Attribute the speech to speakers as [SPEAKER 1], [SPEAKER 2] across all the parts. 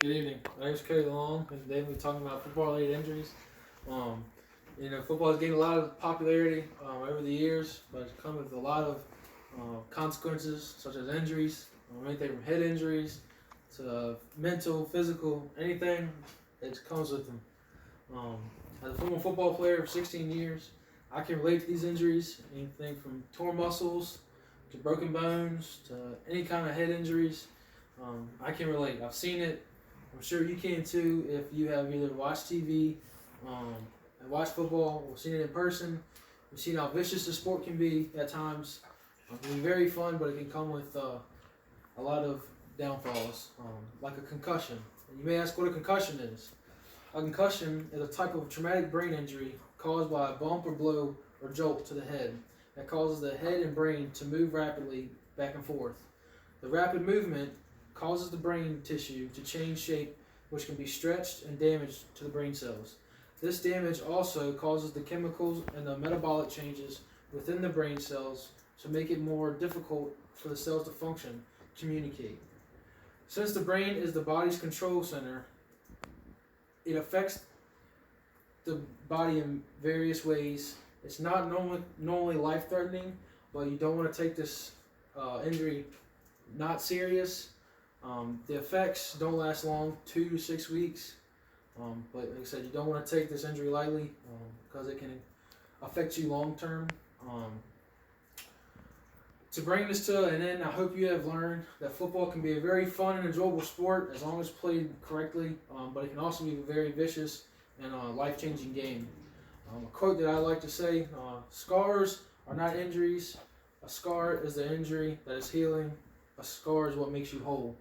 [SPEAKER 1] Good evening. My name is Cody Long, and today we're talking about football-related injuries. Football has gained a lot of popularity over the years, but it's come with a lot of consequences, such as injuries, anything from head injuries to mental, physical, anything that comes with them. As a former football player for 16 years, I can relate to these injuries, anything from torn muscles to broken bones to any kind of head injuries. I can relate. I've seen it. I'm sure you can too if you have either watched TV and watched football or seen it in person. You've seen how vicious the sport can be at times. It can be very fun, but it can come with a lot of downfalls, like a concussion. And you may ask what a concussion is. A concussion is a type of traumatic brain injury caused by a bump or blow or jolt to the head that causes the head and brain to move rapidly back and forth. The rapid movement causes the brain tissue to change shape, which can be stretched and damaged to the brain cells. This damage also causes the chemicals and the metabolic changes within the brain cells to make it more difficult for the cells to function, communicate. Since the brain is the body's control center, it affects the body in various ways. It's not normally life-threatening, but you don't want to take this injury not serious. The effects don't last long, 2 to 6 weeks. But like I said, you don't want to take this injury lightly because it can affect you long term. To bring this to an end, I hope you have learned that football can be a very fun and enjoyable sport as long as played correctly, but it can also be a very vicious and life-changing game. A quote that I like to say, scars are not injuries. A scar is the injury that is healing. A scar is what makes you whole.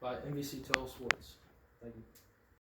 [SPEAKER 1] By NBC 12 Sports. Thank you.